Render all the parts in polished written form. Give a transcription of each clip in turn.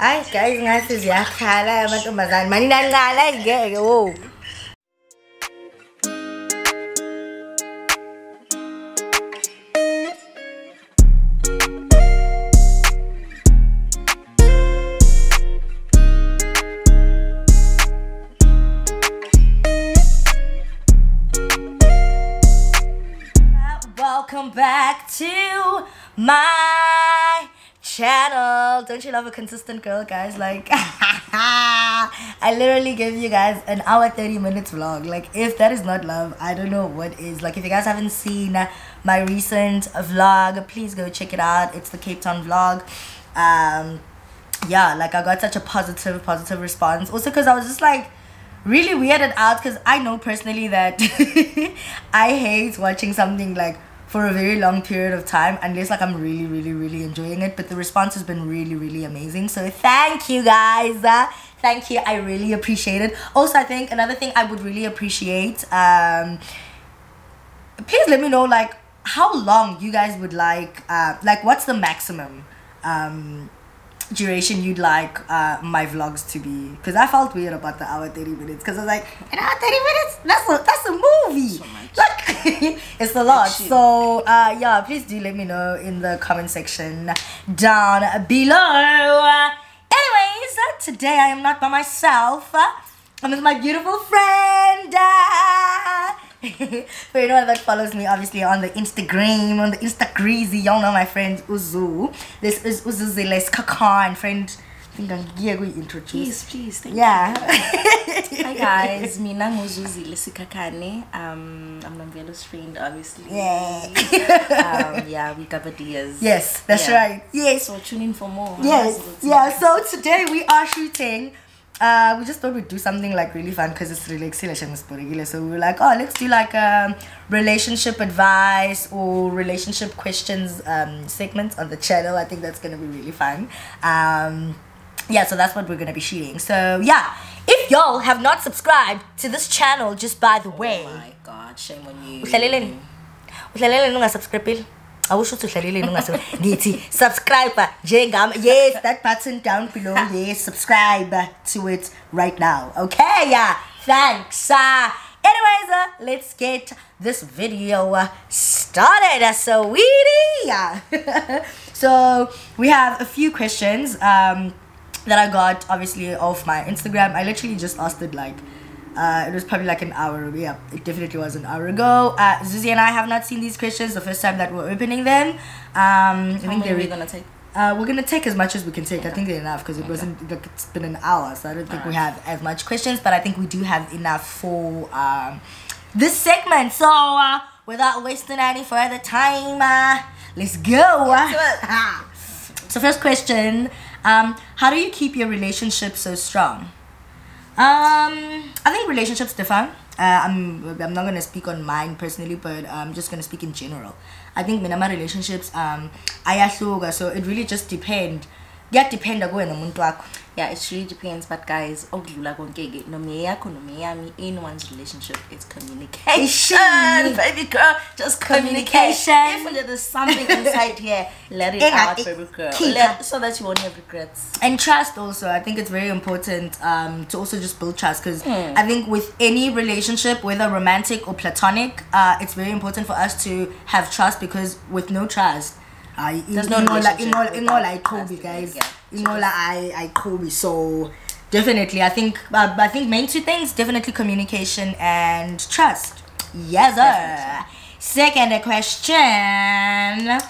Hi guys, ngathi ziyakhala amantombazane. Mani naniqala ngeke wo. Welcome back to my channel. Don't you love a consistent girl, guys? Like I literally gave you guys an hour 30 minutes vlog. Like if that is not love, I don't know what is. Like if you guys haven't seen my recent vlog, please go check it out. It's the Cape Town vlog. Yeah, like I got such a positive response, also because I was just like really weirded out, because I know personally that I hate watching something like for a very long period of time unless like I'm really enjoying it. But the response has been really amazing, so thank you guys. Thank you, I really appreciate it. Also, I think another thing I would really appreciate, please let me know like how long you guys would like what's the maximum duration you'd like my vlogs to be, because I felt weird about the hour 30 minutes, because I was like, an hour 30 minutes, that's a movie, so like it's a lot. So yeah, please do let me know in the comment section down below. Anyways, today I am not by myself. I'm with my beautiful friend. For anyone that follows me obviously on the Instagram, on the Instagreasy, y'all know my friend Uzu. This is Uzuzile Kakan, friend. I think I'm going to introduce. Please, thank you. Hi guys, mina Uzuzile Sikakane. I'm Namvelo's friend, obviously. Yeah. Yeah, we cover ideas. Yes, that's right. Yes. So tune in for more. Yes. Yeah. So today we are shooting. We just thought we'd do something like really fun because it's really exciting. So we were like, oh, let's do like a relationship advice or relationship questions segment on the channel. I think that's gonna be really fun. Yeah, so that's what we're gonna be shooting. So yeah, if y'all have not subscribed to this channel, just by the way, oh my god, shame on you. I wish you to subscribe. Yes, that button down below. Yes, subscribe to it right now. Okay, yeah, thanks. Anyways, let's get this video started. So yeah. So we have a few questions that I got obviously off my Instagram. I literally just asked it like it was probably like an hour ago. Yeah, it definitely was an hour ago. Zuzi and I have not seen these questions the first time that we're opening them. I think they're gonna take. We're gonna take as much as we can take. I think they're enough because it wasn't like it's been an hour, so I don't think we have as much questions. But I think we do have enough for this segment. So without wasting any further time, let's go. So first question: how do you keep your relationship so strong? I think relationships differ. I'm not gonna speak on mine personally, but I'm just gonna speak in general. I think my relationships ayahluka, so it really just depends. Yeah, it really depends, but guys, anyone's relationship is communication. Baby girl, just communication. If there's something inside here, let it out, baby girl, so that you won't have regrets. And trust also, I think it's very important to also just build trust, because I think with any relationship, whether romantic or platonic, it's very important for us to have trust, because with no trust, there's no like Kobe, guys. I Kobe. So definitely, I think main two things, definitely communication and trust. Yes, sir. Definitely. Second question: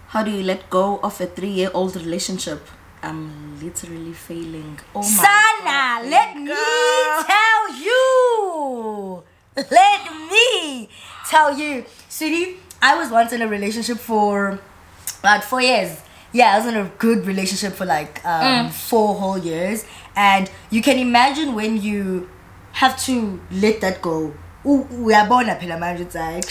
how do you let go of a 3-year-old relationship? I'm literally failing. Oh my Sana, let me tell you, sweetie, I was once in a relationship for about 4 years. Yeah, I was in a good relationship for like 4 whole years, and you can imagine when you have to let that go. Uyabona phela manje it's like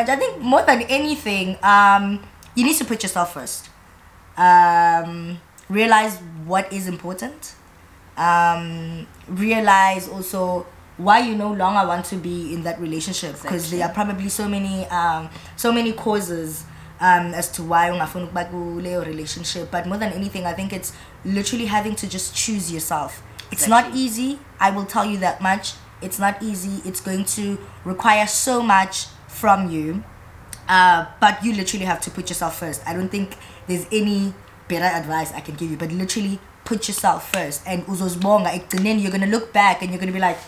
I think more than anything, you need to put yourself first. Realize what is important. Realize also why you no longer want to be in that relationship, because there are probably so many causes as to why ungafuni ukuba kuleyo relationship. But more than anything, I think it's literally having to just choose yourself. It's not easy, I will tell you that much. It's not easy. It's going to require so much from you, but you literally have to put yourself first. I don't think there's any better advice I can give you, but literally put yourself first. And then you're gonna look back and you're gonna be like,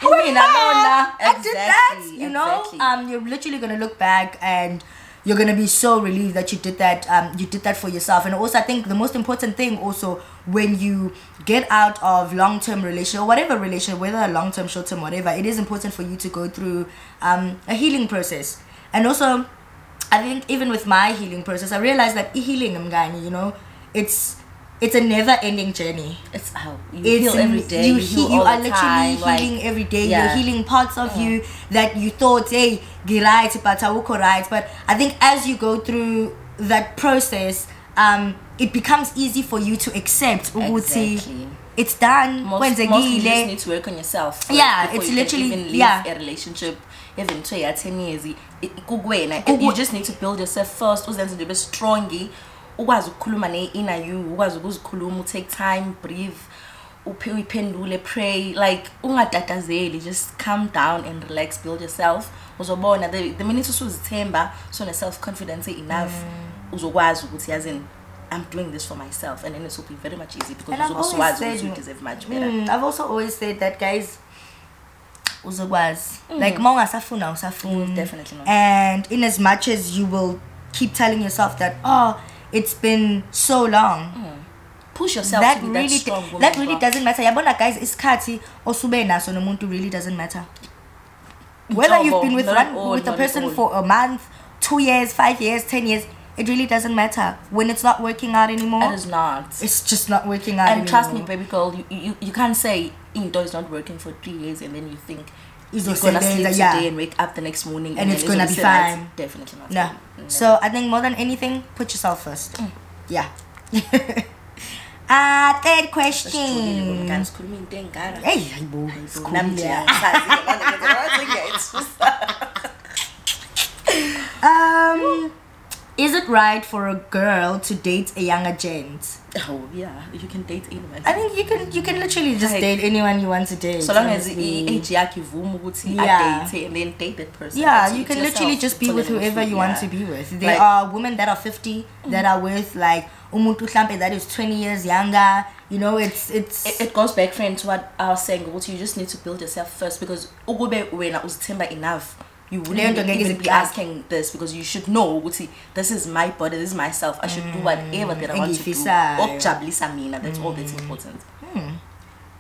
I did that, you know. You're literally gonna look back and you're gonna be so relieved that you did that. You did that for yourself. And also, I think the most important thing also, when you get out of long-term relation or whatever relation, whether long-term, short-term, whatever, it is important for you to go through a healing process. And also, I think even with my healing process, I realized that healing, you know, it's a never-ending journey. It's how you heal every day. You are literally healing every day. You're healing parts of you that you thought, hey, right, but right. But I think as you go through that process, it becomes easy for you to accept. Exactly. It's done. Mostly you just need to work on yourself. Yeah, it's literally even leave a relationship. Even 10 years, you just need to build yourself first. To be strong. Ukwazi ukukhuluma inner you, ukwazi ukuzikhuluma, take time, breathe, uphendule, pray, like ungatatazeli, just calm down and relax, build yourself. Uzobona the minute usuzithemba, so self confidence enough, uzokwazi ukuthi yazini I'm doing this for myself, and then it will be very much easy because you deserve much better. I've also always said that, guys, uzokwazi, like mongasafuna usafuna, definitely not. And in as much as you will keep telling yourself that, oh, it's been so long, push yourself to be that strong woman. That really doesn't matter. Yabona, guys, isikhathi osube naso nomuntu really doesn't matter. Whether you've been with a person for a month, 2 years, 5 years, 10 years, it really doesn't matter. When it's not working out anymore, it is not. It's just not working out anymore. And trust me, anymore. baby girl, you can't say into is not working for 3 years and then you think you're gonna sleep today and wake up the next morning and it's gonna be fine. Definitely not. No. So I think more than anything, put yourself first. Yeah. Third question. Is it right for a girl to date a younger gent? Oh yeah, you can date anyone. I think you can literally just date anyone you want to date. So long as age date and then date that person. Yeah, you can literally just be with whoever you want to be with. There are women that are 50 that are with like umuntu hlampe that is 20 years younger. You know, it goes back, friend, to what I was saying. You just need to build yourself first, because ukube wena uzithemba enough, you wouldn't even be asking this, because you should know, this is my body, this is myself. I should do whatever that I want to do. That's all that's important.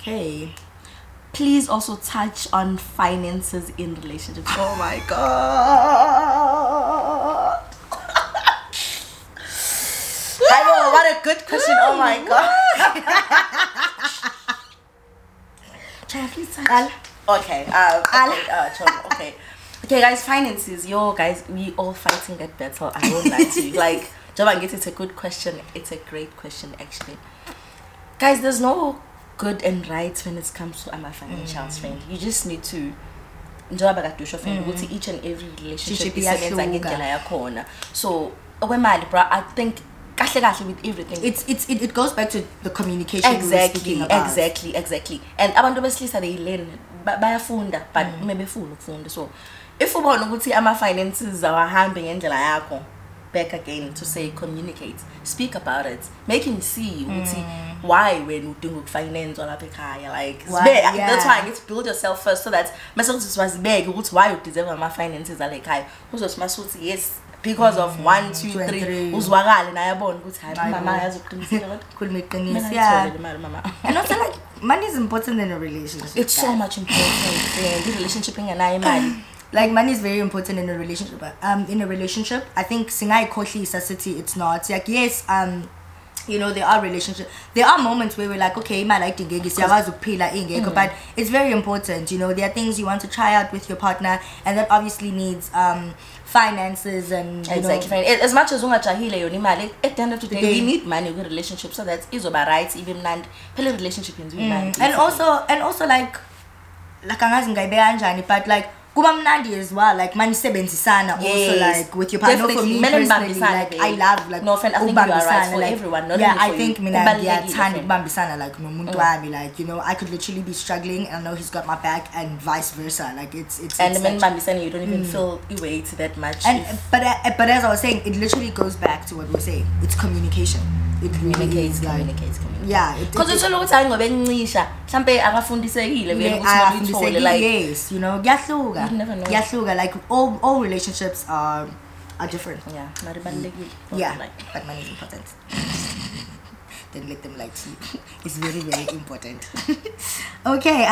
Okay. Please also touch on finances in relationships. Oh my god. I know, what a good question. Oh my god. Okay. Okay. Okay, guys, finances. Guys, we all fighting that battle. I won't lie to you. Like, Jabangit, it's a good question. It's a great question, actually. Guys, there's no good and right when it comes to my financials, friend. You just need to each and every relationship is so I think with everything it goes back to the communication. Exactly. And abantu besilisa they learn bayafunda, but mebefuna ukufunda. So if ubona ukuthi ama finances awahambe ngendlela yakho, back again to say communicate, speak about it, make him see why when udinga finance lapha ekhaya, like that's why I get to build yourself first, so that myself was big ukuthi why you deserve my finances like ekhaya uzosmasuthi yes because of 1 2 3 uzwakale naye yabona ukuthi hayi mama yazoqiniseka khuluma iqiniso. Yeah, and also like money is important in a relationship. It's so much important in a relationship. Like money is very important in a relationship. In a relationship, I think singai khohlisa city it's not like yes you know, there are moments where we're like, okay, man, I think but it's very important, you know, there are things you want to try out with your partner, and that obviously needs finances and exactly. As much as ungajahile yonimali, at the end of the day we need money in a relationship, so that is about right, even land pele relationship and also like angazi ngayibeka kanjani, but like kuba mnandi as well, like manisebenzisana also like with your partner. For me personally, like I love like no offense, I think you are right for everyone, not yeah, only for I think you. mina ngiyathanda ukubambisana like nomuntu wami, like you know I could literally be struggling and I know he's got my back and vice versa, like it's and when bambisana you don't even feel you weight that much. And but as I was saying, it literally goes back to what we're saying. It's communication. It communicates. Yeah, because it's all time ngobe ncisha mhlambe akafundisekile vele ukuthi uthole like yes, you know, kuyahluka like all relationships are different. Yeah, mari balekile. Yeah, but money is important. Don't let them lie to you. It's very, very important. Okay,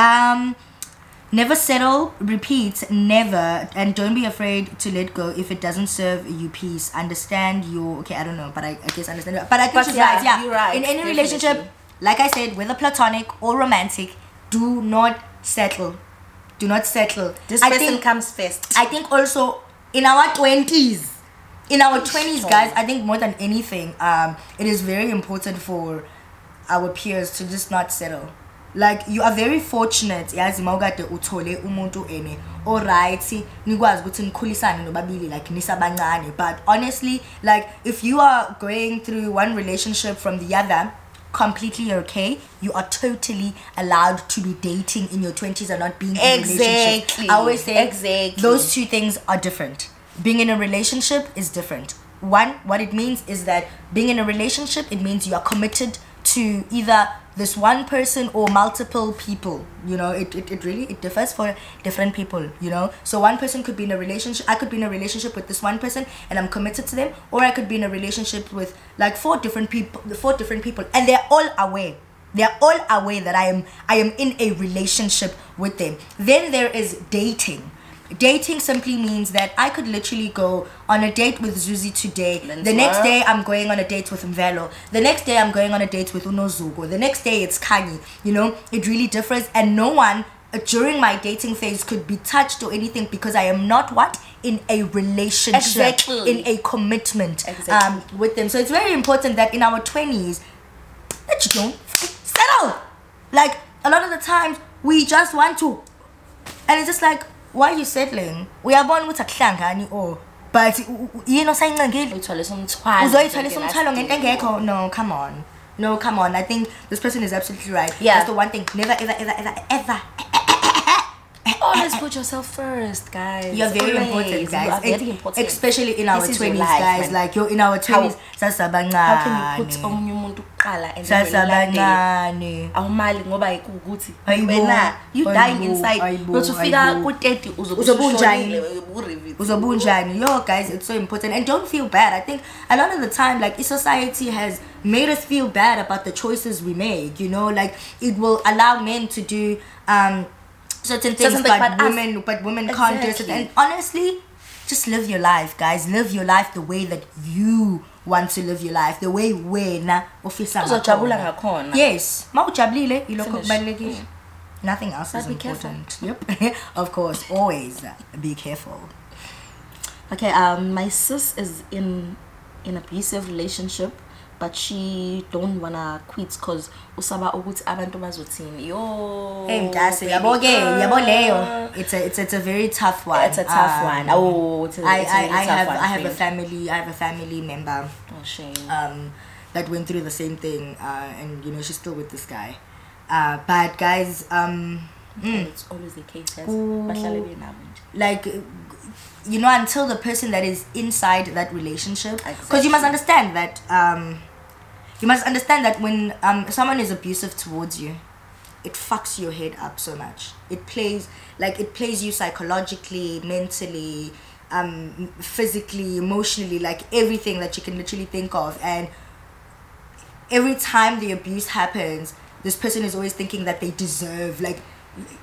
never settle, repeat, never, and don't be afraid to let go if it doesn't serve you peace. Understand your, okay, I don't know, but I guess understand. But I think she's right, yeah. You're right. In any Definitely. relationship, like I said, whether platonic or romantic, do not settle. Do not settle. This person comes first. I think also in our 20s, guys, I think more than anything, it is very important for our peers to just not settle. Like you are very fortunate yazi mawukade uthole umuntu ene alright nikwazi ukuthi nikhulisane nobabili like nisabancane, but honestly like if you are going through one relationship from the other, completely okay. You are totally allowed to be dating in your 20s and not being in a relationship. I always say those two things are different. Being in a relationship is different. One, what it means is that being in a relationship, it means you are committed to either this one person or multiple people. You know, it really differs for different people, you know. So one person could be in a relationship, I could be in a relationship with this one person and I'm committed to them, or I could be in a relationship with like four different people and they're all aware that I am in a relationship with them. Then there is dating. Dating simply means that I could literally go on a date with Zuzi today. The next day I'm going on a date with Mvelo. The next day I'm going on a date with Unozugo. The next day it's Kanye. You know, it really differs, and no one during my dating phase could be touched or anything because I am not in a relationship, in a commitment with them. So it's very important that in our 20s that you don't settle. Like a lot of the times we just want to, and it's just like, why are you settling? We are born with a klangani or but you know saying no, come on. No, come on. I think this person is absolutely right. Yeah. That's the one thing. Never, ever. Always put yourself first, guys. You're very important, guys. You are very important. Especially in our 20s, guys. Man. Like you're in our 20s. How can you put omunye umuntu kuqala and then ngoba ukuthi wena you dying inside not to figure ku30 uzobunjani. Yo guys, it's so important, and don't feel bad. I think a lot of the time like society has made us feel bad about the choices we make, you know, like it will allow men to do certain things but women can't do it. And honestly, just live your life, guys. Live your life the way that you want to live your life, the way wena ofisa ngakhona. Yes, mawujabulile ilokho kubalekile. Nothing else is important. Yep. Of course, always be careful. Okay, my sis is in an abusive relationship, but she don't wanna quit cause usaba ukuthi abantu bazothini. Yo, hey mntase, yabo leyo. It's a very tough one. It's a tough one. I have a family member. Oh shame. That went through the same thing, and you know she's still with this guy. But guys, it's always the case. Like, you know, until the person that is inside that relationship, because you must understand that when someone is abusive towards you, it fucks your head up so much. It plays you psychologically, mentally, physically, emotionally, like everything that you can literally think of. And every time the abuse happens, this person is always thinking that they deserve, like,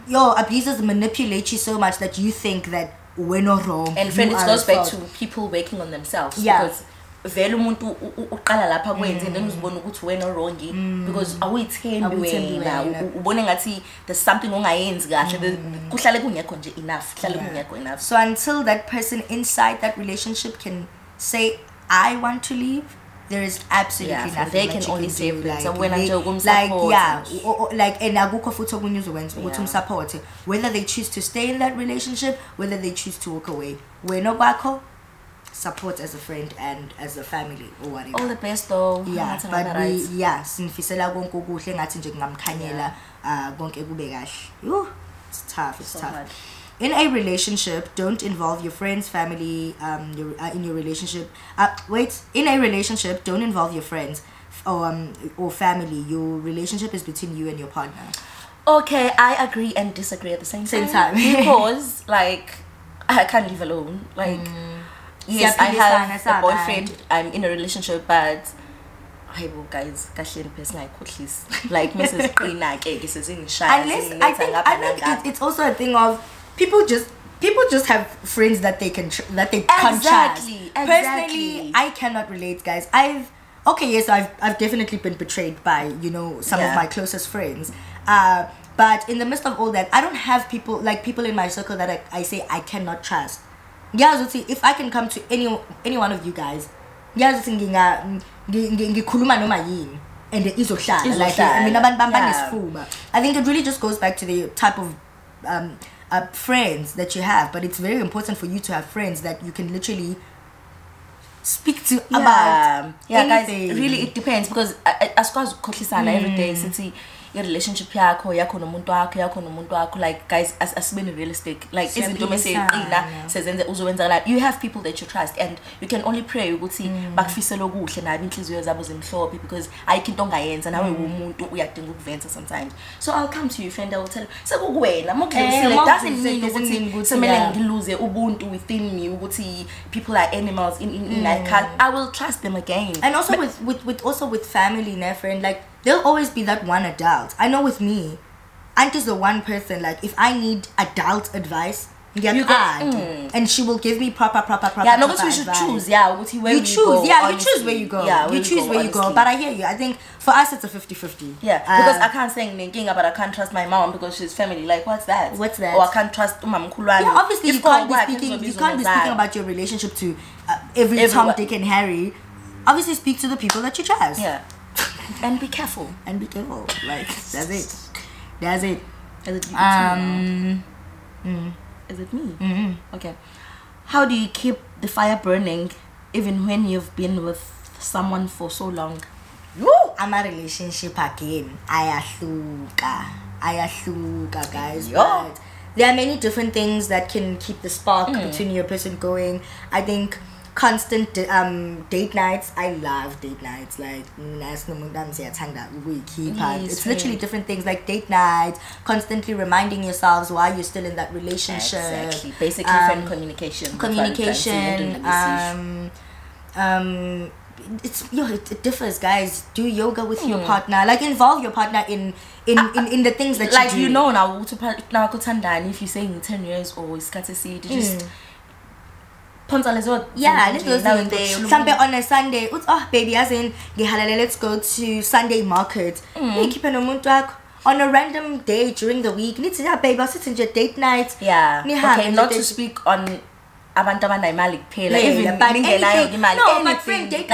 abusers manipulate you so much that you think that we're not wrong. And friend, it goes back to people working on themselves. Yeah. Because vele umuntu uqala lapha kwenze then uzibona ukuthi wena wrong because awuyithembi wena ubone ngathi there's something ongayenzi kahle kuhlale kungekho nje enough. So until that person inside that relationship can say I want to leave, there is absolutely Yeah, nothing they that can you only can say do. friends. Like, So when they, I joke, like support yeah, and- or like and akukho futhi okunye uzokwenza ukuthi umsupport whether they choose to stay in that relationship, whether they choose to walk away. Wena kwakho support as a friend and as a family or whatever. All the best though. Yeah, Ngathi but ngaba we right. yeah sinifisela konke okuhle ngathi nje ngingamkhanyela konke kube kahle. Yoo, it's tough, it's So tough. hard. In a relationship, don't involve your friends, family, in your relationship. In a relationship, don't involve your friends or family. Your relationship is between you and your partner. Okay, I agree and disagree at the same time. Because like I can't live alone. Like yes, I have a boyfriend. I'm in a relationship, but hey, guys, personal like Mrs. Quina, this is in shy. Unless I think it's also a thing of people just have friends that they can can't trust. Personally, I cannot relate, guys. I've definitely been betrayed by some of my closest friends. But in the midst of all that, I don't have people in my circle that I say I cannot trust. Yeah, if I can come to any one of you guys, yeah, ngikhuluma noma yini and izohlala like I mean abantu banesifuma. I think it really just goes back to the type of friends that you have, but it's very important for you to have friends that you can literally speak to about anything. Guys, really it depends because as far as every day since your relationship yakho nomuntu wakho like guys asibeni realistic like izinto meseqina sezenze uzowenza like you have people that you trust and you can only pray ukuthi bakufisela okuhle nabi inhliziyo zabo zimhlophe because ayikho into ongayenza nawe umuntu uyadinga ukuvenza sometimes. So I'll come to you friend, I will tell you sekuwena mokudlulisile doesn't mean ukuthi semele ngilose ubuntu within me ukuthi people are animals in like I will trust them again. And also with family, my friend, like there'll always be that one adult. I know with me, Auntie's the one person, like if I need adult advice, and she will give me proper yeah, no, but we should choose. Yeah, you choose where you go. Yeah, you choose where you go. But I hear you. I think for us it's a 50-50. Yeah, because I can't say anything but I can't trust my mom because she's family. Like what's that? What's that? Or I can't trust Mama Kulwani. Yeah, obviously you can't be speaking about your relationship to every Tom, Dick and Harry. Obviously speak to the people that you trust. Yeah. And be careful. Like that's it. Is it Is it me? Mm-hmm. Okay. How do you keep the fire burning even when you've been with someone for so long? I'm a relationship again. Ayahluka guys. But there are many different things that can keep the spark between your person going. I think constant date nights. I love date nights. Like it's literally different things like date nights, constantly reminding yourselves why you're still in that relationship. Exactly. Basically friend communication. It differs, guys. Do yoga with your partner. Like involve your partner in the things that like you do. Now if you're saying 10 years or it's got to see just let's go on a Sunday. Oh baby, as in let's go to Sunday market. On a random day during the week. Baby, I'll sit in your date night. Yeah. Okay, not to speak on abantu abanaimali kuphela even my friend, date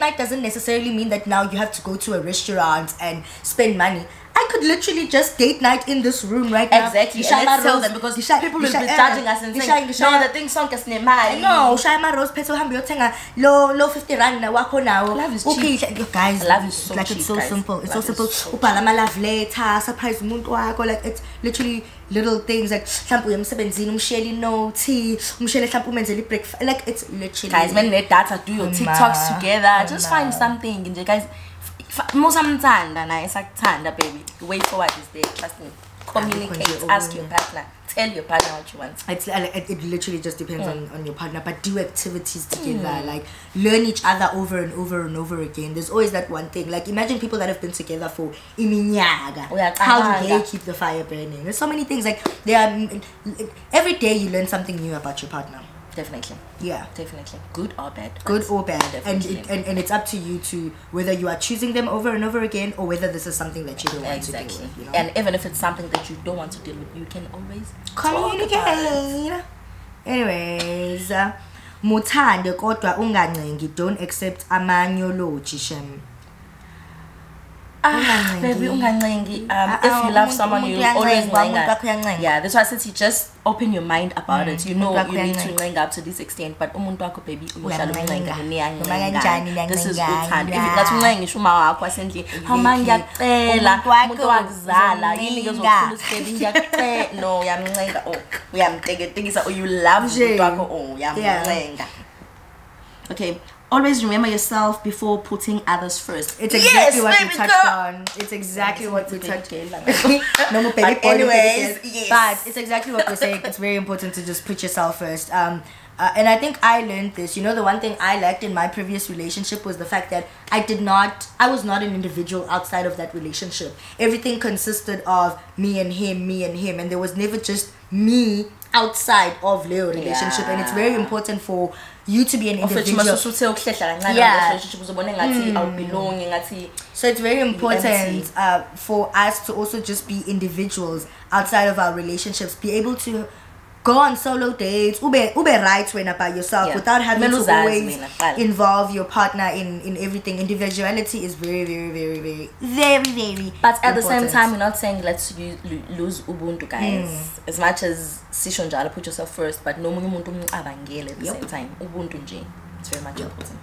night doesn't necessarily mean that now you have to go to a restaurant and spend money. I could literally just date night in this room right now. Exactly. And let's tell them because people will be judging us and saying, no, the thing song is nemali. No, Shayma Rose Peso Hambi Yotenga low 50 rand na wako now. Love is okay, cheap. Guys, love is so like cheap, it's so guys. simple. It's love so simple. So Upalama love later, surprise umuntu wako. Like it's literally little things like hlampu yemsebenzini umsheli no tea, umsheli hlampu umenzeli breakfast. Like it's literally guys, when let data do your TikToks together, just find something and guys Mosamtanda na isakuthanda baby. The way forward is there. Trust me. Communicate. Ask your partner. Tell your partner what you want. It literally just depends on your partner. But do activities together. Like learn each other over and over and over again. There's always that one thing. Like imagine people that have been together for iminyaga. How do they keep the fire burning? There's so many things. Like every day you learn something new about your partner. Definitely. Yeah. Definitely. Good or bad. Good or bad. And it's up to you to whether you are choosing them over and over again or whether this is something that you don't want to deal with. You know? And even if it's something that you don't want to deal with, you can always communicate. Anyways, muthande kodwa ungancengi, don't accept amanyology shem. Baby, ungancengi. If you love someone, you always ncenga. Yeah, that's why I said you just open your mind about it. You know you need to ncenga up to this extent, but umuntu wakho baby uhlala uncenga. This is uthando. If ngathi uncenga isho uma wakho asendlini, hama ngiyacela umuntu wakuzala yini ngezofuna baby ngiyacela. No, uyamncenga. Oh, uyamteketekisa. Oh, you love umuntu wakho. Oh, uyamncenga. Okay. Always remember yourself before putting others first. It's exactly what we touched on. It's exactly what we touched on. No more baby. Anyways, yes. But it's exactly what we're saying. It's very important to just put yourself first. And I think I learned this. You know, the one thing I lacked in my previous relationship was the fact that I was not an individual outside of that relationship. Everything consisted of me and him, and there was never just me outside of the relationship. And it's very important for you to be an individual. Yeah. So it's very important for us to also just be individuals outside of our relationships, be able to go on solo dates, ube right when by yourself, without having to always involve your partner in everything. Individuality is very, very, very, very, very, very but at the same time, we're not saying let's lose ubuntu, guys. As much as sishonjala, put yourself first, but no muntu abangele at the same time. Ubuntu nje. It's very much important.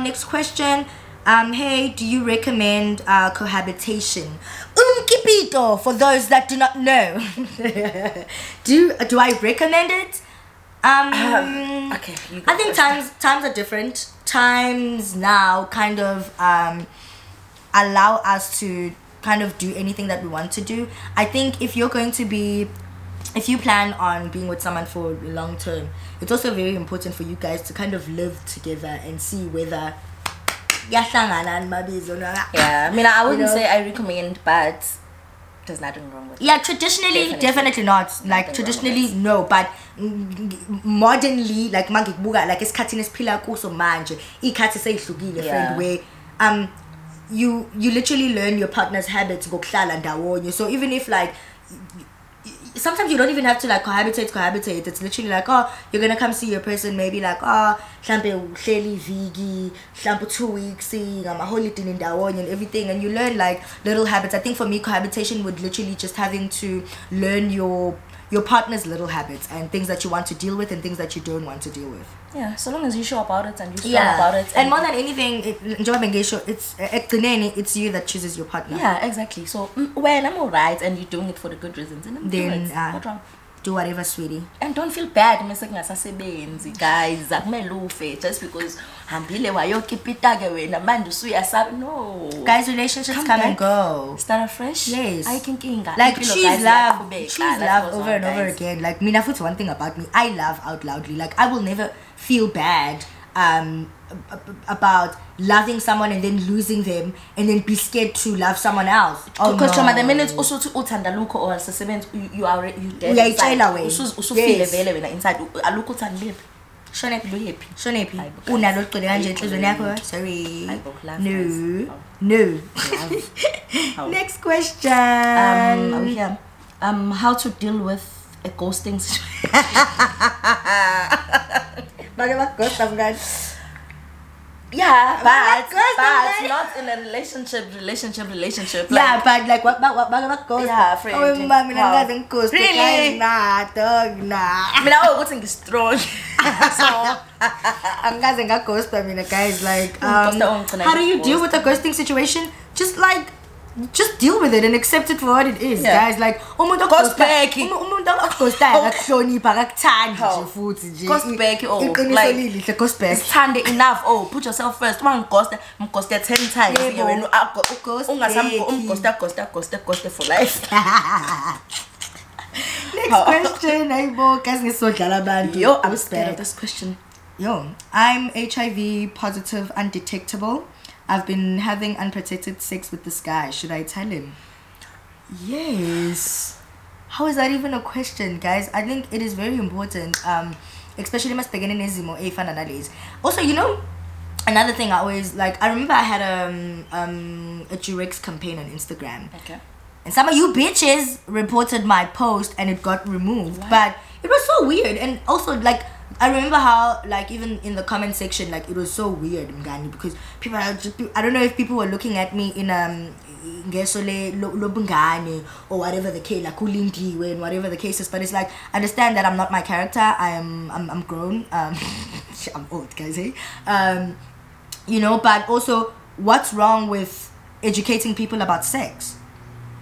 Next question. Hey, do you recommend cohabitation? For those that do not know. do I recommend it? Okay. I think times are different. Times now kind of allow us to kind of do anything that we want to do. I think if you plan on being with someone for long term, it's also very important for you guys to kind of live together and see whether yeah, I mean, I wouldn't say I recommend, but there's nothing wrong with it. Yeah, traditionally, definitely not. Like traditionally, no, but modernly, like mangikubuka, like isikhathini esiphila kuso manje, ikhathi seyihlukile friend, where you literally learn your partner's habits ngokuhlala ndawonye. So even if like sometimes you don't even have to like cohabitate. It's literally like, oh, you're gonna come see your person maybe like, oh, hlampe uhleli viki, hlampe 2 weeks, I'm a holiday in ndawonye and everything, and you learn like little habits. I think for me, cohabitation would literally just having to learn your partner's little habits and things that you want to deal with and things that you don't want to deal with. Yeah, so long as you show about it and you strong about it. And more than anything, it's you that chooses your partner. Yeah, exactly. So when I'm alright and you're doing it for the good reasons, then what's wrong? Do whatever, sweetie. And don't feel bad, guys. Just because no. Guys, relationships come and go. Start afresh. Yes. Like choose love over and over again. Like Minafu's one thing about me, I love out loudly. Like I will never feel bad about loving someone and then losing them and then be scared to love someone else. Because no. The minute also to uthandaluko or you dead inside aluko uthandile Shonepi unalo uqede kanje enhlizweni yakho. Sorry, no. Next question. How to deal with a ghosting situation. Yeah, but not in a relationship. Yeah, but like what ghost? Yeah, friend. Oh, mama, I'm ghost. Really? Nah, dog, nah. I mean, I was strong. So I'm gonna ghost. I mean, guys, like, how do you deal with a ghosting situation? Just deal with it and accept it for what it is, guys. Like, ghost back. Ghost back. Oh, like, ghost back. Stand enough. Oh, put yourself first. One ghost 10 times. Ghost for life. Next question. Yo, I'm scared of this question. Yo, I'm HIV positive undetectable. I've been having unprotected sex with this guy. Should I tell him? Yes. How is that even a question, guys? I think it is very important, especially also, you know, another thing I always like, I remember I had a Durex campaign on Instagram. Okay. And some of you bitches reported my post and it got removed. What? But it was so weird. And also, like, I remember how, like, even in the comment section, like, it was so weird, Mngani, because people are just, I don't know if people were looking at me in ngesole lobungane or whatever the case, like ulindiwe and whatever the case is, but it's like, understand that I'm not my character. I'm grown. I'm old, guys. You know, but also, what's wrong with educating people about sex?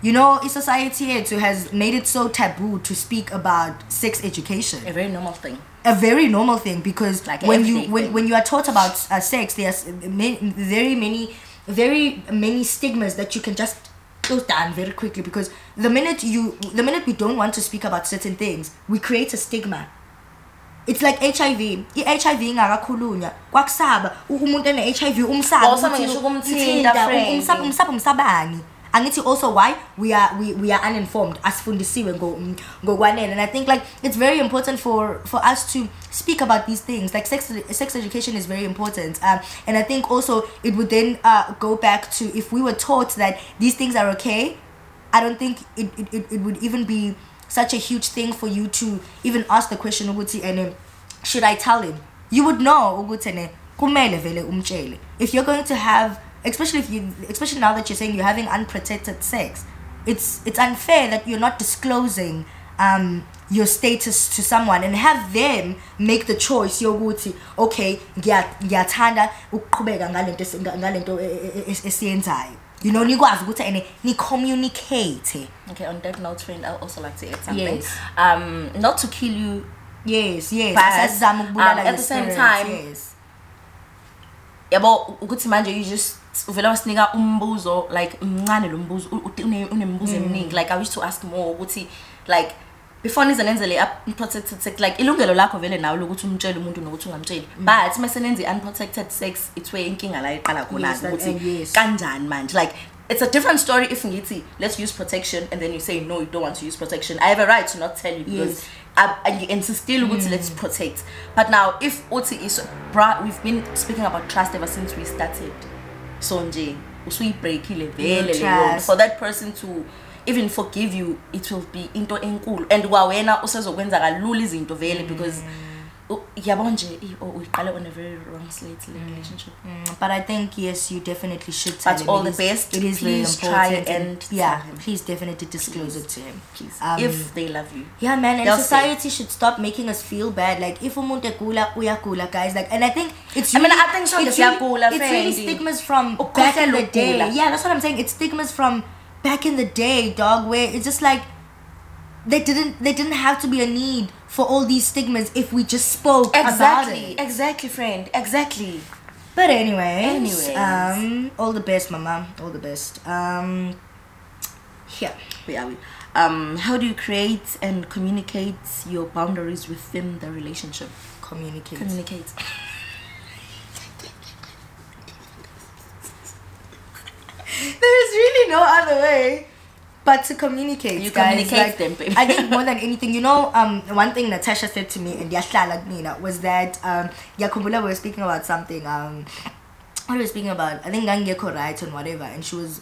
You know, a society has made it so taboo to speak about sex education. A very normal thing. A very normal thing, because like when you are taught about sex, there's very many stigmas that you can just close down very quickly, because the minute we don't want to speak about certain things, we create a stigma. It's like HIV. I-HIV ingakakhulunywa kwakusaba umuntu ene-HIV umsaba umsabani. Angithi also why we are uninformed, asifundisiwe ngokwanele. And I think, like, it's very important for us to speak about these things. Like, sex education is very important, and I think also it would then go back to, if we were taught that these things are okay, I don't think it would even be such a huge thing for you to even ask the question, ukuthi, and should I tell him? You would know, ukuthi, kumele vele umtshele. If you're going to have, especially now that you're saying you're having unprotected sex, it's unfair that you're not disclosing your status to someone and have them make the choice yokuthi, okay, ngiyathanda ukuqhubeka ngalento esiyenzayo. You know, nikwazi ukuthi ene ni communicate. Okay, on that note, friend, I also like to add something. Yes. Not to kill you. Yes. But at the same time, yes. Yabo ukuthi manje you just uvela wasinika umbuzo, like mncane lo mbuzo unembuzo eminingi. Like, I wish to ask more ukuthi, like, before nizenzele unprotected sex, like ilungelo lakho vele nawe lokuthi umtshele umuntu nokuthi ungamtsheli, but mesenenze unprotected sex, it's where inkinga la iqala khona ukuthi kanjani manje. Like, it's a different story if ngithi let's use protection and then you say no, you don't want to use protection. I have a right to not tell you because and you insist still let's protect. But now if Oti is we've been speaking about trust ever since we started. So nje usui break ile vele for that person to even forgive you, it will be into enkulu, and wawena usezokwenza kalula izinto vele because yabona nje uyiqala on a very wrong slate relationship. But I think yes, you definitely should tell him. But all the best. It is please very try important. and please definitely disclose it to him. Please. If they love you. Yeah, man, and society should stop making us feel bad. Like, if umuntu egula uyagula, guys. Like, and I think it's really, I think so. It's really stigmas from back in the day. Yeah, that's what I'm saying. It's stigmas from back in the day, dog, where it's just like they didn't have to be a need for all these stigmas if we just spoke about it. Exactly, friend. Exactly. But anyways, all the best, mama. All the best. Yeah. Where are we? How do you create and communicate your boundaries within the relationship? Communicate. There's really no other way but to communicate. You guys. communicate them, baby. I think more than anything, you know, one thing Natasha said to me and Yashla Nina was that Yakumbula were speaking about something. What were we speaking about? I think Gangeko right and whatever, and she was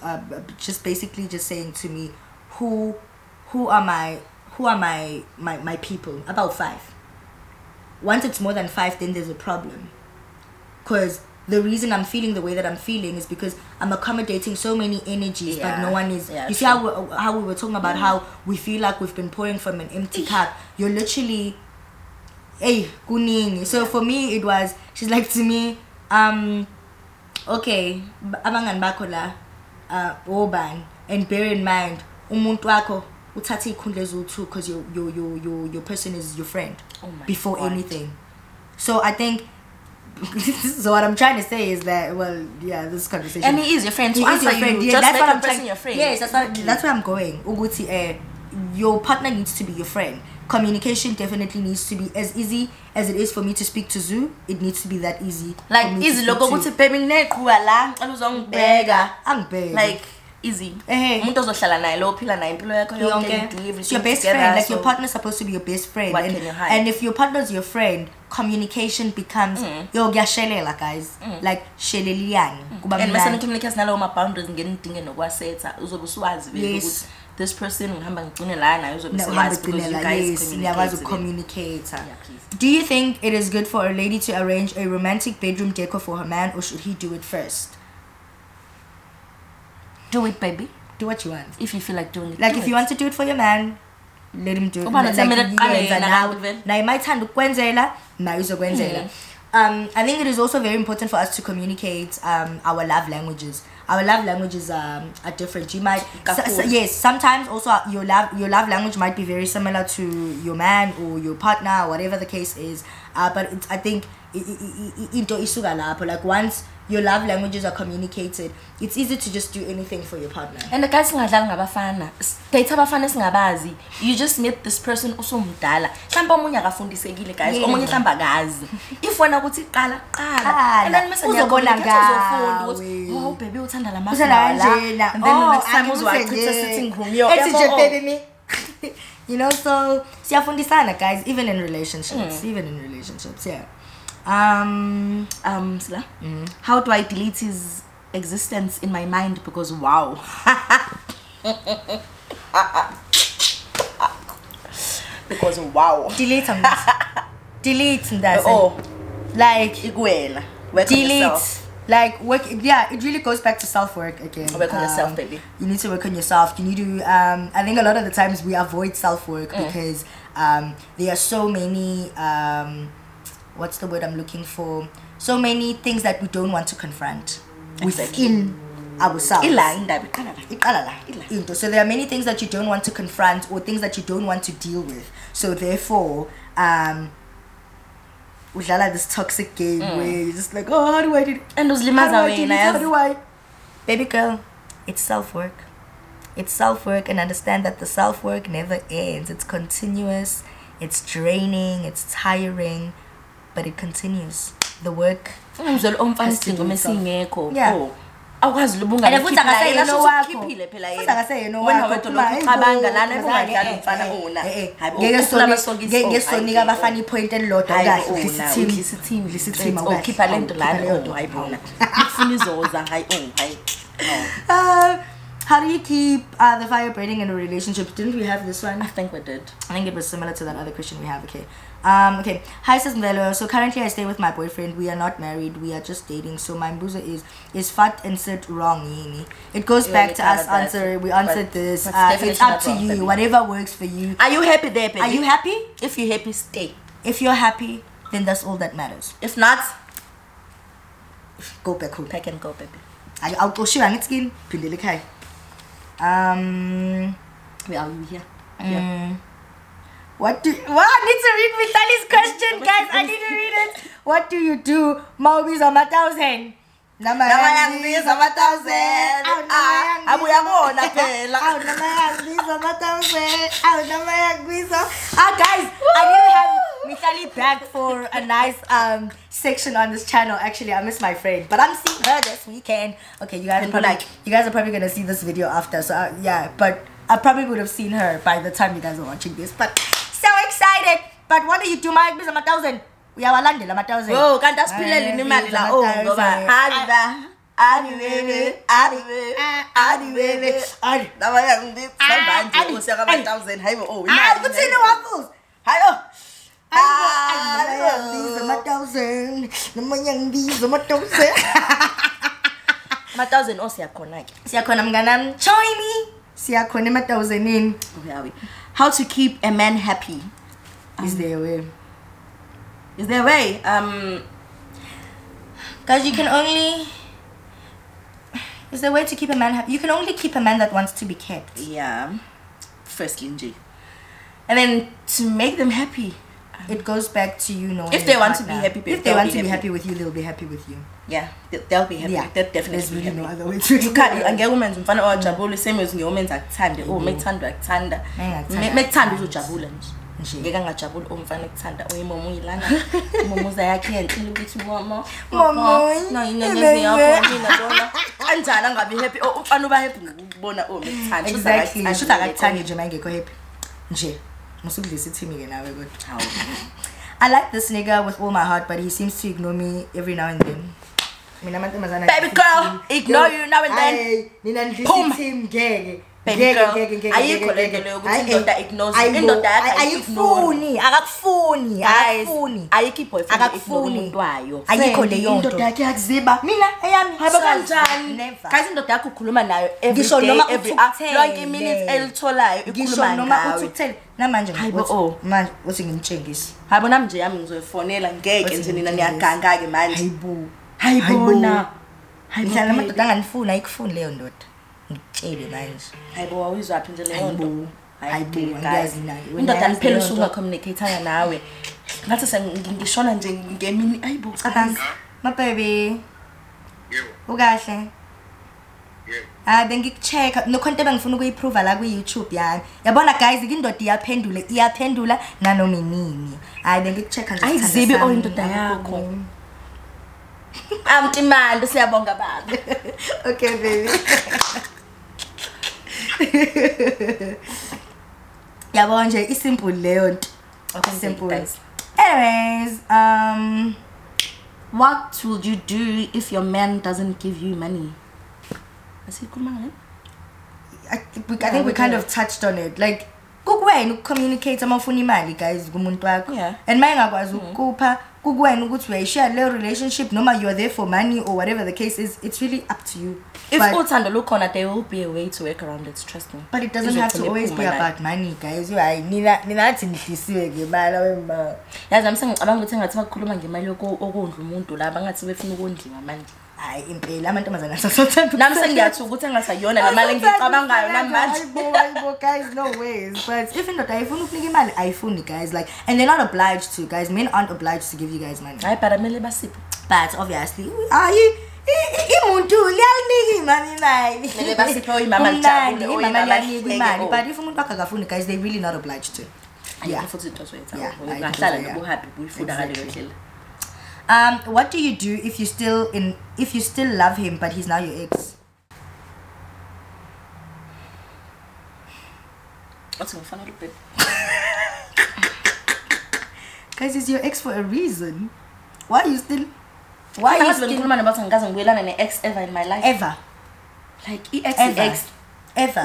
just basically just saying to me, who are my people? About 5. Once it's more than 5, then there's a problem, because the reason I'm feeling the way that I'm feeling is because I'm accommodating so many energies, but no one is. You see how we were talking about how we feel like we've been pouring from an empty cup. You're literally, hey, kuning. So for me, it was, she's like to me, okay, abangan bakola, oban, and bear in mind, umuntu wako uthathe ikhundla eziwu-2 because your person is your friend before anything. So I think. So what I'm trying to say is that, well, yeah, this conversation. And he is your friend. He is your friend. Yeah, just that's what I'm saying. Your friend. Yes, that's where I'm going. Uguti, your partner needs to be your friend. Communication definitely needs to be as easy as it is for me to speak to Zoo. It needs to be that easy. Like easy. Look, uguti peming ne kuala. Aluzong bega. Ang like easy. Umuntu ozohlala naye lo phila naye impilo yakho yonke. It's your best friend. Like your partner's supposed to be your best friend. What can you hide? And if your partner's your friend, communication becomes yo ngiyashelela guys. Like sheleliani. And mase communicate nalo ma boundaries ngene idinge nokwasetha uzobe uswazi ukuthi this person ngihamba ngigcine la naye Uhamba because you ugcinela, guys yes, niyakwazi communicate. communicate. please. Do you think it is good for a lady to arrange a romantic bedroom decor for her man, or should he do it first? Do it, baby. Do what you want. If you feel like doing it. Like do if it. you want to do it for your man, let him do it. Ubani uthembele kuqale yena now, nawe vele. naye mayithanda ukukwenzela, naye uzokwenzela. I think it is also very important for us to communicate our love languages. Our love languages are different. You might yes, sometimes also your love language might be very similar to your man or your partner, or whatever the case is. But I think into isuka lapho, like once your love languages are communicated, it's easy to just do anything for your partner. And the guys singadlali ngabafana. Date abafana singabazi. You just meet this person usomdala. Mhlawumbe omunye akafundisekile guys, omunye mhlawumbe akazi. If wena ukuthi qala. And then mase uzobona ngawe. Oh baby uthanda la Uthanda masala. kanjena. And then next time uzwachitha sitting room yo. Ethi nje baby me. You know, so siyafundisana guys, even in relationships, yeah. Sila, how do I delete his existence in my mind? Because wow. Because wow. Delete him. Delete him. That's oh, like Iguela. delete. Like work. Yeah, it really goes back to self-work again. Work on yourself, baby. You need to work on yourself. You need to. I think a lot of the times we avoid self-work because there are so many. What's the word I'm looking for? So many things that we don't want to confront within ourselves. So there are many things that you don't want to confront, or things that you don't want to deal with. So therefore, we like this toxic game where you're just like, oh, how do I do it? And those How do I? Baby girl, it's self-work. It's self-work, and understand that the self-work never ends. It's continuous. It's draining. It's tiring. But it continues. The work has to do itself. Yeah. Awukwazi And futhi akaseyena wakho. ukhiphile phela Futhi yena akaseyena wena wakho. wedwa lokhu ucabanga lana ebungadlali umfana una ngeke sonika abafana ipoint elilodwa kahle lisi team ukhipha lento lana hayibona ufuna izoza hayi how do you keep the fire burning in a relationship? Didn't we have this one? I think we did. I think it was similar to that other question we have. Okay. Okay. Hi, Sis Mvelo. So currently I stay with my boyfriend. We are not married. We are just dating. So my mbuzo is fat and sit wrong, yini? It goes back to us answering. We answered this. It's up to you. Whatever works for you. Are you happy there, baby? Are you happy? If you're happy, stay. If you're happy, then that's all that matters. If not, go back home. pack and go, baby. I'll go shoot on skin. Phindele ekhaya. Where are you here? What I need to read Vitali's question, guys. I need to read it. What do you do? Mawubiza ama-1,000. Nama yangibiza ama-1,000. Abuya ngona phela. Nama yangibiza ama-1,000. Nama yangibiza. Guys, I need to have Vitali back for a nice section on this channel. Actually, I miss my friend, but I'm seeing her this weekend. Okay, you guys are probably gonna see this video after. So yeah, but I probably would have seen her by the time you guys are watching this. But so excited. But what do you do? My business, 1,000. We have a land, 1,000. Oh, can't just spill it in the middle. Oh, go back. How to keep a man happy? Is there a way? Is there a way? Guys, you can only... Is there a way to keep a man happy? You can only keep a man that wants to be kept. Yeah. Firstly, Nji. And then to make them happy. It goes back to you knowing if they want to be happy, if they want to be happy with you, they'll be happy with you. Yeah, they'll be happy. Yeah, they'll definitely there's really be no happy. other way to You can't angeke umenze umfana ojabule same as ngeyomenza akuthande. Oh, mekuthanda akuthanda. Mekuthanda uzojabula nje. Ngeke angajabula umfana ekuthanda uyimomo uyilana. Imomuza yakhe yenhle ukuthi mama. Mama. No, inenyezi yakho mina bona. Kanjani angabe happy? Oh, umfana uba happy ngokubona oh mekuthanda. Exactly. Should akakuthandi nje mangekho happy. Nje. Musukudlisa ithimi ke nawe kodwa. I like this nigga with all my heart, but he seems to ignore me every now and then. Baby girl, ignore you now and then. Boom. baby girl ayikho lento leyo ukuthi indoda ignores indoda yakhe ayifuni akakufuni ayikho iboyfriend akakufuni umuntu wayo ayikho leyo nto indoda yakhe yakuziba mina eyami haba kanjani guys indoda yakhe ukhuluma nayo every day every lonke minutes elitholayo ikhuluma noma ngawe uthi ukuthele namanje manje uthi ngimtshengise hayibo nami nje yami ngizoyifonela ngeke nje nina niyaganga ke manje hayibona ngihlala amadoda anganifuni ayikufuni leyo ndoda ngitshele manje hayibo wawizwa phi nje leyo nto hayibo ngiyazi nayo indoda niphela usunga communicateanga nawe ngathi sengishona nje ngemini hayibo cabanga my baby yebo ukahle yebo bengikucheck nokhonto bengifuna ukuyiprove la ku YouTube yami yabona guys indoda iyaphendula nanoma inini bengikuchecka nje ayizibi oyindoda yakho amtimando siyabonga baba okay baby yabona nje isimple leyo nto simple anyways what would you do if your man doesn't give you money asikhuluma I think we kind of touched on it like kukwena ukucommunicate amafuna imali guys kumuntu wakho and mayengakwazi ukupha kukwena ukuthi uyayishare le relationship noma you are there for money or whatever the case is it's really up to you if uthando lukhona there will be a way to work around it trust me but it doesn't have to always be about money guys hayi ninathi nihlisiwe ngebala wemba yazi amsengicabanga ukuthi engathi bakhuluma ngemali okondla umuntu la bangathi befuna ukondliwa manje hayi impela amantombazana asasothanda nami sengiyathi ukuthi engasayona le mali engicabangayo namanje hayibo guys no ways but if indoda ayifuna ukunika imali ayifuni guys like and they're not obliged to guys men aren't obliged to give you guys money hayi paramele basipho but obviously hayi imuntu liyanika imali mele basipho imama lijabule oyimama imali but if umuntu wakhe akafuni guys they really not obliged to futhi into soyetha ngahlala nobuhappy buyifunda ngaleyo ndlela what do you do if you still love him but he's now your ex? What's going on, babe? Guys, he's your ex for a reason. Why are you still ex ever in my life? Ever. Like ex. Ever.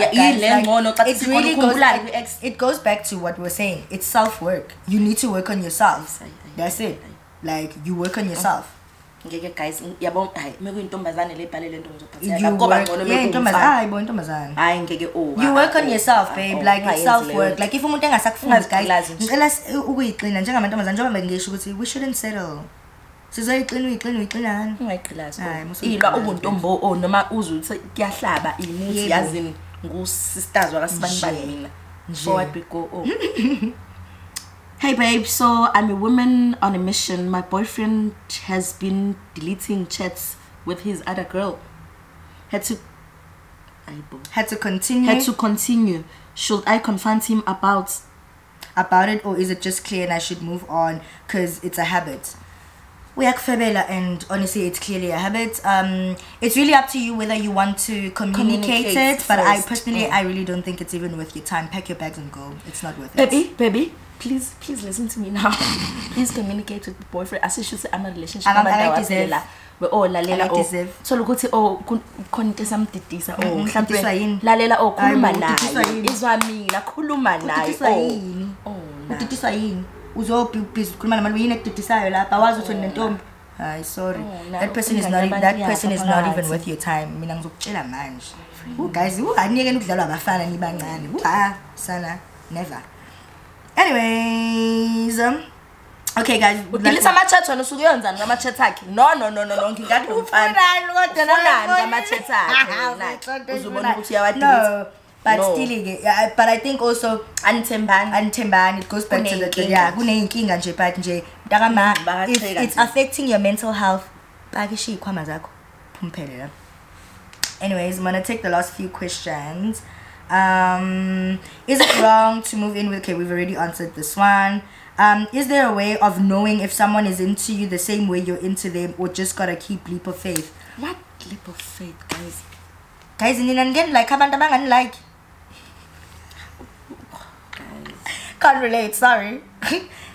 It goes back to what we're saying. It's self-work. You need to work on yourself. That's it. Like you work on yourself. Guys, intombazane lebhalele into you work on yourself babe like it's self-work like if umuntu engasakufuni guys ngicela ukuyiqina njengamantombazane njengoba ngisho ukuthi we shouldn't settle sizoyiqina ungayiqilazi ilwa ubuntombo noma uzuthi kuyahlaba imuthi yazini ngusisters wakasibani mina so what we go Hey babe, so I'm a woman on a mission. My boyfriend has been deleting chats with his other girl. Had to continue. Should I confront him about it, or is it just clear and I should move on because it's a habit? And honestly it's clearly a habit. It's really up to you whether you want to communicate it, but I personally I really don't think it's even worth your time. Pack your bags and go. It's not worth it. Baby, please listen to me now. Please communicate with the boyfriend. As you should say, I'm a relationship. We're all lalela so lokuthi konke samdidisa mhlawumbe lalela khuluma naye izwa mina khuluma naye udidiswa yini uzobhizi ukukhuluma nabantu yini ekudidisayo lapha wazi ukuthi nentombi hayi sorry that person is not even worth your time mina ngizokutshela manje guys aniyekeni ukudlalwa abafana nibancane sana never anyways okay guys udilisa ama chat wena usuke yenzani ngama chat akhe no ngingathi umfana ngama chat akhe uzobona ukuthi yawadilisa but still but I think also anithembani it goes back to the kuneyinkinga nje but nje mtakama it's affecting your mental health pakisha ikhwama zakho phumphele la anyways I'm gonna take the last few questions. Is it wrong to move in with okay we've already answered this one. Is there a way of knowing if someone is into you the same way you're into them, or just gotta keep leap of faith? What leap of faith, guys ninangeni like abantu abangani like can't relate, sorry.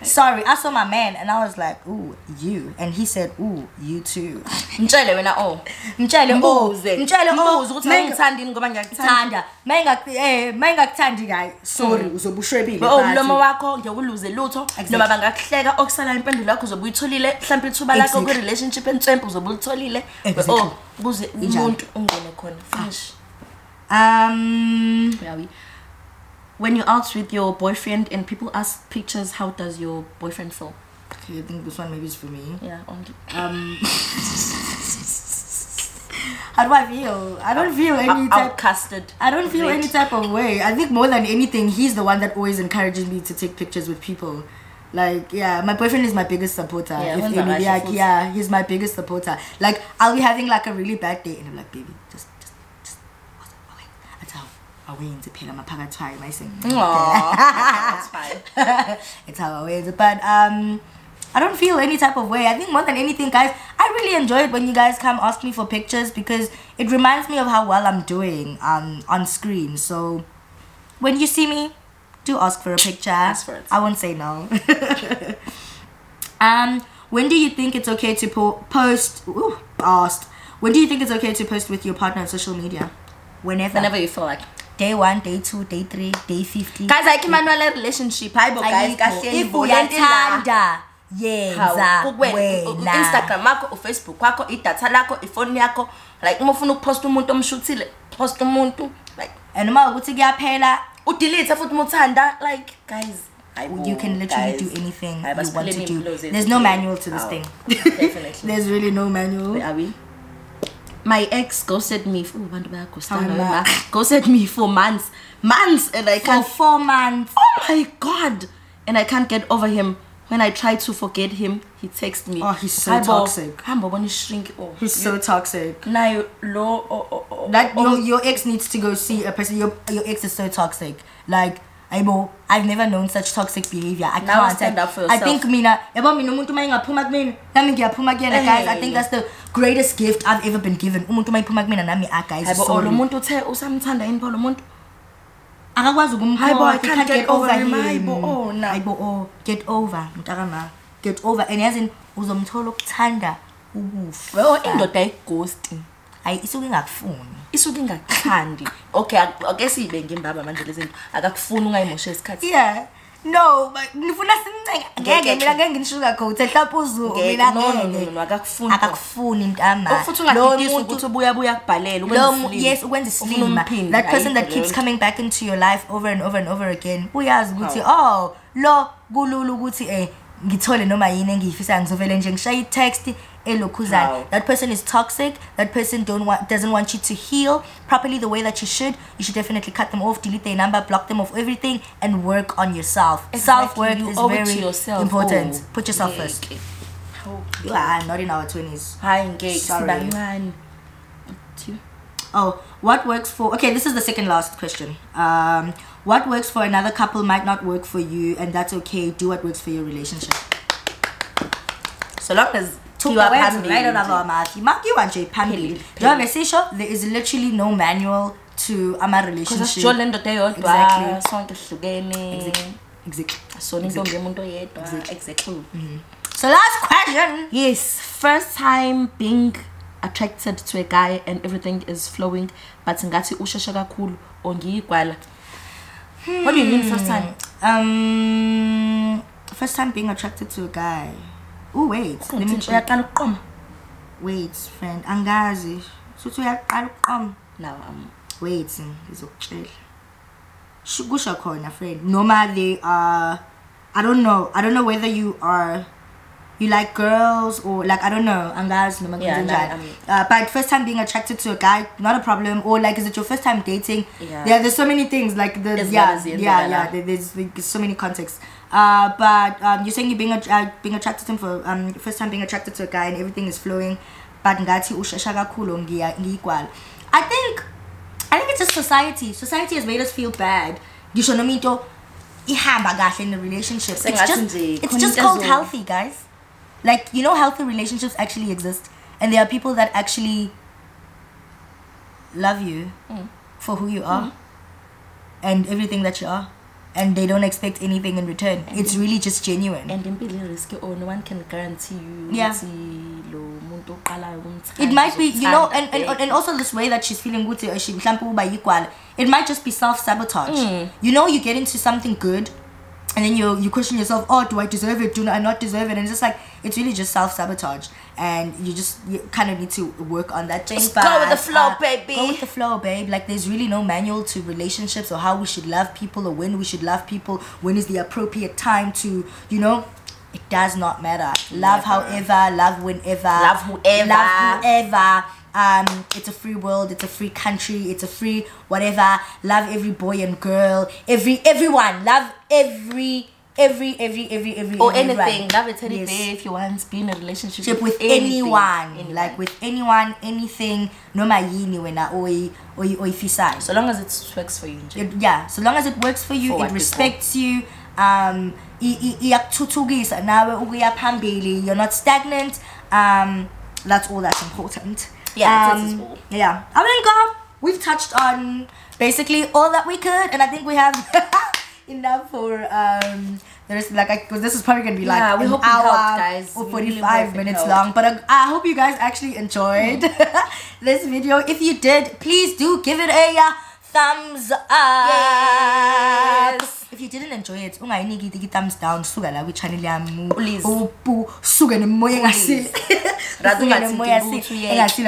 Sorry, I saw my man and I was like, ooh, you. And he said, ooh, you too. Mtshele wena oh. Mtshele Mbuze oh. ukuthi awungithandi ngoba ngiyakuthanda. Mayingakuthandi guy. Sorry, uzobe ushwebile. Umlomo wakho ngiyakuluze lutho noma bangakuhleka okusala impendulo yakho uzobe uyitholile mhlawumbe ithuba lakho ku relationship entswempu uzobe ulitholile. Oh, kuze umuntu ungene khona. Finish. When you're out with your boyfriend and people ask pictures, how does your boyfriend feel? Okay, I think this one maybe is for me. Yeah, only. How do I feel? I don't feel any type. Outcasted. I don't feel any type of way. I think more than anything, he's the one that always encourages me to take pictures with people. Like, yeah, my boyfriend is my biggest supporter. Yeah, he's my biggest supporter. Like, I'll be having like a really bad day, and I'm like, baby, just. That's how. I went to pay my paga try. My saying. That's fine. It's how I went, but I don't feel any type of way. I think more than anything, guys, I really enjoy it when you guys come ask me for pictures because it reminds me of how well I'm doing on screen. So when you see me, do ask for a picture. Ask for it. I won't say no. When do you think it's okay to post? Asked. When do you think it's okay to post with your partner on social media? Whenever you feel like. Day 1, day 2, day 3, day 50. Guys, I can manual relationship. Hi, guys. If uyathanda yenza wena. Instagram wako, Facebook wako, idatha lakho, ifone yakho. Like uma ufuna ukupost umuntu omshuthile, post umuntu like and uma ukuthi kuyaphela udelete futhi umuthanda like guys. You can literally do anything you want to do. There's no manual to this thing. Definitely. There's really no manual. Where are we? My ex ghosted me for ghosted me for months and I can't. For 4 months. Oh my god! And I can't get over him. When I try to forget him, he texts me. Oh, he's so toxic. He's so toxic. Now, your ex needs to go see a person. Your ex is so toxic. Like, I've never known such toxic behavior. I now can't stand up for yourself. I think guys, I think that's the greatest gift I've ever been given. Guys, sorry. I can't get over him. Get over. Get over. And as in uzomthola ukuthanda ukufa. Well, indoda ighosting. Isuke ingakufuni. Isuke ingakuthandi. Okay, I guess ibengi imbaba manje lezinto. Akakufuni ungayimoshe isikhathi. Yeah. No, but ngifuna simncenge. Ngeke mina ngishuka coat ehlapha uzu mina no akakufuni. Akakufuni mntama. Futhi ungagidisa ukuthi ubuya kubhalela ukwenza yes, ukwenza slim. That person that keeps coming back into your life over and over and over again. Uyazi ukuthi oh, lo kulula ukuthi ngithole noma yini engiyifisa ngizovela nje ngishaya text elokhuzana. That person is toxic. That person doesn't want you to heal properly the way that you should. You should definitely cut them off, delete their number, block them off everything, and work on yourself. Self-work is very important. Put yourself first. I'm not in our 20s. Sorry. Oh, what works for... Okay, this is the second last question. What works for another couple might not work for you, and that's okay. Do what works for your relationship. So long as right out of our mouth. There is literally no manual to our relationship. Exactly. So last question. Yes, first time being attracted to a guy and everything is flowing, but ngathi usheshe kakhulu ongiyigwala. What do you mean first time? First time being attracted to a guy. Oh wait, let me check. Wait, friend, angazi. Now wait, ngizokutshela. Kusha khona friend. Normally I don't know whether you like girls or like I don't know, angazi noma kunjani. But first time being attracted to a guy, not a problem. Or like, is it your first time dating? Yeah, there's so many things like there's so many contexts. But you're saying you're being attracted to him for first time being attracted to a guy and everything is flowing, but ngathi ushesha kakhulu ngiyigwala. I think it's just society. Society has made us feel bad. Ngisho noma into ihamba kahle in the relationships. It's just called healthy, guys. Like, you know, healthy relationships actually exist, and there are people that actually love you for who you are and everything that you are. and they don't expect anything in return. It's really just genuine. And in risk, or no one can guarantee you. Yeah. It might be, you know, and also this way that she's feeling good, it might just be self-sabotage. You know, you get into something good, and then you question yourself, oh, do I deserve it? Do I not deserve it? And it's just like, it's really just self-sabotage. And you kind of need to work on that. Just go with the flow, baby. Go with the flow, babe. Like, there's really no manual to relationships or how we should love people or when we should love people. When is the appropriate time to, you know, it does not matter. Love however, love whenever. Love whoever. Love whoever. It's a free world, it's a free country, it's a free whatever. Love every boy and girl, everyone. Love every or everyone. anything. Love it any day if you want to be in a relationship with anyone. Like with anyone, anything. No mayini wena oi fisai. So long as it works for you. Yeah, so long as it works for you, it respects you. Iyakuthuthukisa nawe ukuya phambili. You're not stagnant. That's all that's important. Yeah, it is all. Yeah. I mean, God, we've touched on basically all that we could, and I think we have enough for there's like, because this is probably gonna be like we an hope hour helped, guys. or 45 minutes long. But I hope you guys actually enjoyed this video. If you did, please do give it a thumbs up. Yes. If you didn't enjoy it, ungayiniki thumbs down. Suka la channel yami. Please. Suka nemoya ngasile.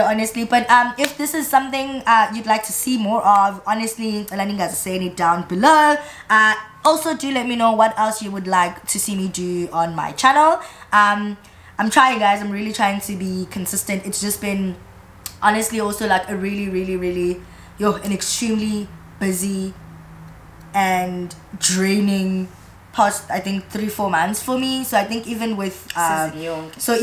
Honestly, but if this is something you'd like to see more of, honestly, guys, saying it down below. Also, do let me know what else you would like to see me do on my channel. I'm trying, guys. I'm really trying to be consistent. It's just been, honestly, also like a really an extremely busy and draining past, I think, 3-4 months for me. So I think even with so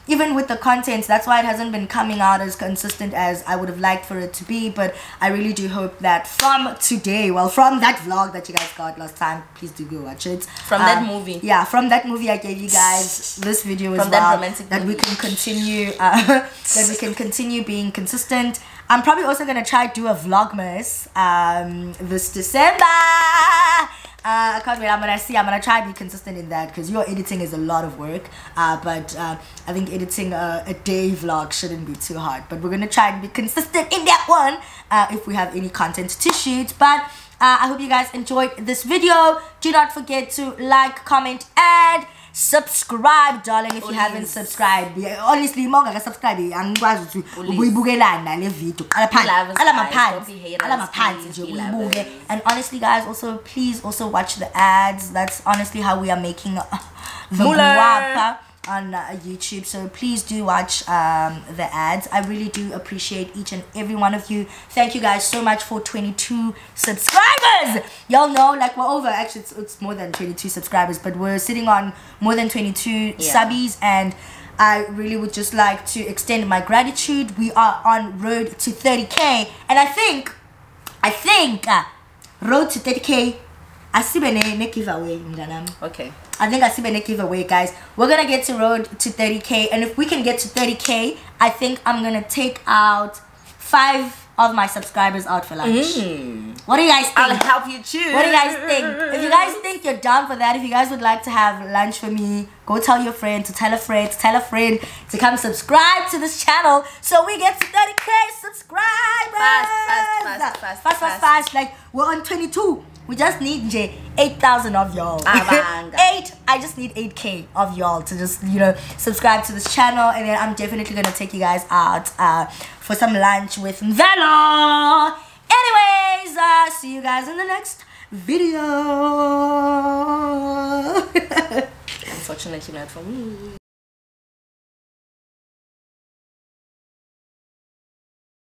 even with the content, that's why it hasn't been coming out as consistent as I would have liked for it to be. But I really do hope that from today, well, from that vlog that you guys got last time, please do go watch it. From that movie. Yeah, from that movie I gave you guys this video as well. That romantic movie. We can continue that we can continue being consistent. I'm probably also gonna try to do a vlogmas this December. I can't wait. I'm gonna try to be consistent in that, because your editing is a lot of work. But I think editing a day vlog shouldn't be too hard. But we're gonna try and be consistent in that one if we have any content to shoot. But I hope you guys enjoyed this video. Do not forget to like, comment, and subscribe, darling, if you haven't subscribed. Honestly, monga subscribe. Angikwazi ukuthi uyibukelana le video. And honestly, guys, also please also watch the ads. That's honestly how we are making the guapa on YouTube. So please do watch the ads. I really do appreciate each and every one of you. Thank you guys so much for 22 subscribers. Y'all know, like, we're over, actually it's more than 22 subscribers, but we're sitting on more than 22 subbies, and I really would just like to extend my gratitude. We are on road to 30k, and I think road to 30k, I see a giveaway. Okay. I think I see a giveaway, guys. We're gonna get to road to 30k, and if we can get to 30k, I think I'm gonna take out 5 of my subscribers out for lunch. What do you guys think? I'll help you choose. What do you guys think? If you guys think you're down for that, if you guys would like to have lunch for me, go tell your friend to tell a friend to tell a friend to come subscribe to this channel so we get to 30k subscribers. Fast. Like, we're on 22. We just need 8,000 of y'all. I just need 8k of y'all to just, you know, subscribe to this channel, and then I'm definitely gonna take you guys out for some lunch with Velo. Anyways, see you guys in the next video. Unfortunately not for me.